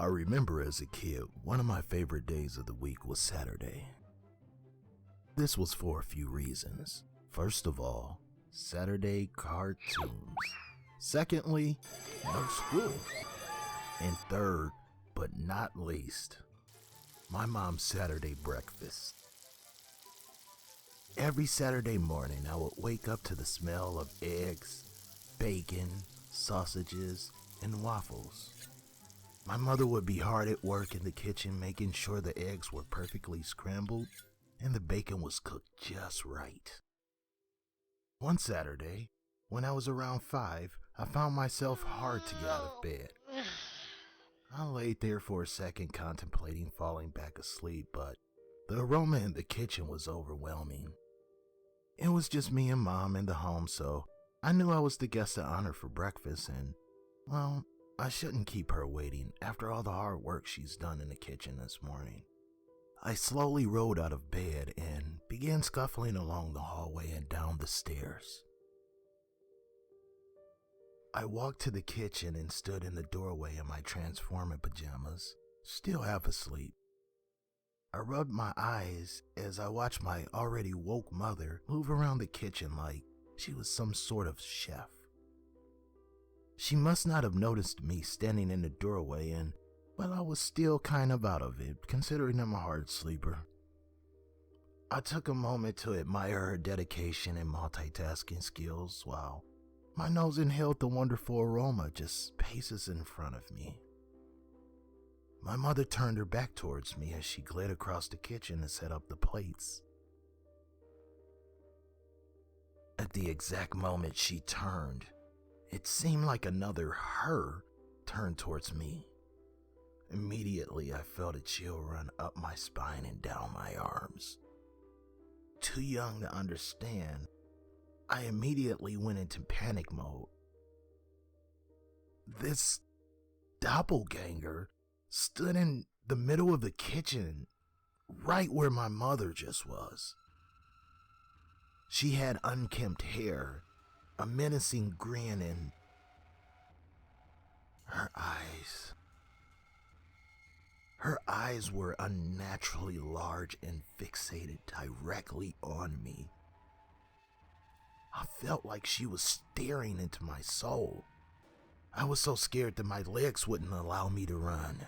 I remember as a kid, one of my favorite days of the week was Saturday. This was for a few reasons. First of all, Saturday cartoons. Secondly, no school. And third, but not least, my mom's Saturday breakfast. Every Saturday morning, I would wake up to the smell of eggs, bacon, sausages, and waffles. My mother would be hard at work in the kitchen making sure the eggs were perfectly scrambled and the bacon was cooked just right. One Saturday, when I was around 5, I found myself hard to get out of bed. I laid there for a second contemplating falling back asleep, but the aroma in the kitchen was overwhelming. It was just me and Mom in the home, so I knew I was the guest of honor for breakfast and, well, I shouldn't keep her waiting after all the hard work she's done in the kitchen this morning. I slowly rolled out of bed and began scuffling along the hallway and down the stairs. I walked to the kitchen and stood in the doorway in my transformer pajamas, still half asleep. I rubbed my eyes as I watched my already woke mother move around the kitchen like she was some sort of chef. She must not have noticed me standing in the doorway, and well, I was still kind of out of it, considering I'm a hard sleeper. I took a moment to admire her dedication and multitasking skills while my nose inhaled the wonderful aroma just paces in front of me. My mother turned her back towards me as she glided across the kitchen and set up the plates. At the exact moment she turned, it seemed like another her turned towards me. Immediately, I felt a chill run up my spine and down my arms. Too young to understand, I immediately went into panic mode. This doppelganger stood in the middle of the kitchen, right where my mother just was. She had unkempt hair, a menacing grin, and her eyes were unnaturally large and fixated directly on me. I felt like she was staring into my soul. I was so scared that my legs wouldn't allow me to run.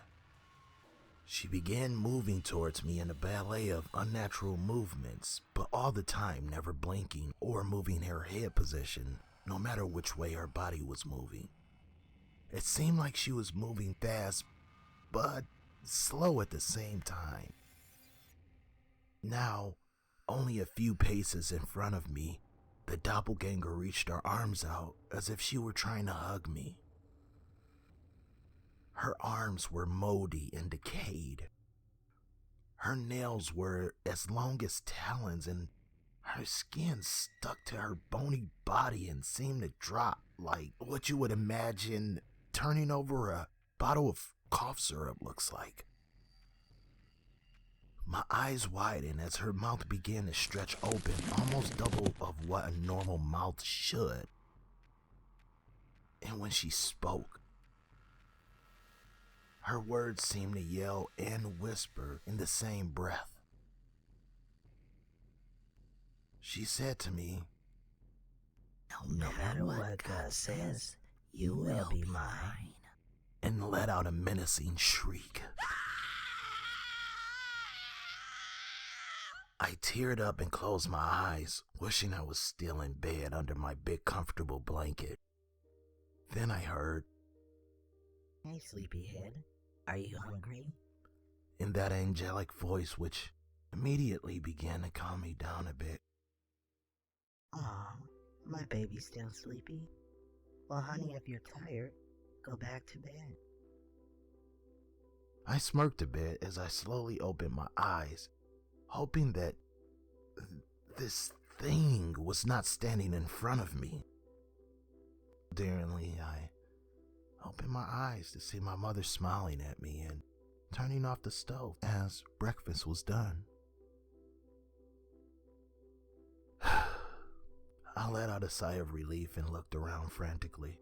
She began moving towards me in a ballet of unnatural movements, but all the time never blinking or moving her head position, no matter which way her body was moving. It seemed like she was moving fast, but slow at the same time. Now, only a few paces in front of me, the doppelganger reached her arms out as if she were trying to hug me. Her arms were moldy and decayed. Her nails were as long as talons, and her skin stuck to her bony body and seemed to drop like what you would imagine turning over a bottle of cough syrup looks like. My eyes widened as her mouth began to stretch open, almost double of what a normal mouth should. And when she spoke, her words seemed to yell and whisper in the same breath. She said to me, "No matter what God says, you will be mine," and let out a menacing shriek. I teared up and closed my eyes, wishing I was still in bed under my big comfortable blanket. Then I heard, "Hey, sleepyhead, are you hungry?" in that angelic voice which immediately began to calm me down a bit. Aw, my baby's still sleepy. Well, honey, if you're tired, go back to bed. I smirked a bit as I slowly opened my eyes, hoping that this thing was not standing in front of me. Daringly, I opened my eyes to see my mother smiling at me and turning off the stove as breakfast was done. I let out a sigh of relief and looked around frantically.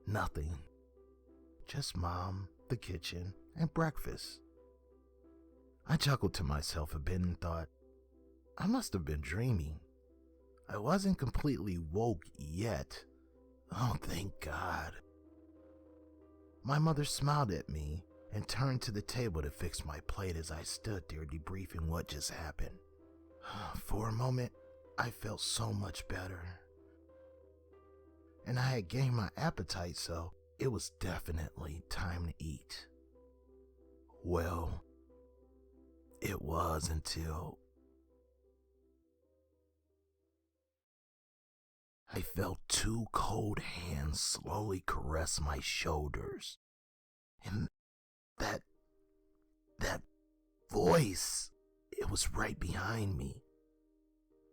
Nothing. Just Mom the kitchen, and breakfast. I chuckled to myself a bit and thought, I must have been dreaming. I wasn't completely woke yet. Oh, thank God. My mother smiled at me and turned to the table to fix my plate as I stood there debriefing what just happened. For a moment, I felt so much better. And I had gained my appetite, so it was definitely time to eat. Well, it was until I felt two cold hands slowly caress my shoulders. And that voice, it was right behind me,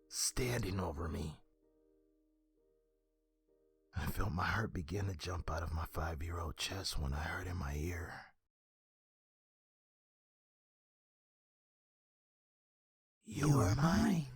standing over me. I felt my heart begin to jump out of my 5-year-old chest when I heard in my ear, "You are mine."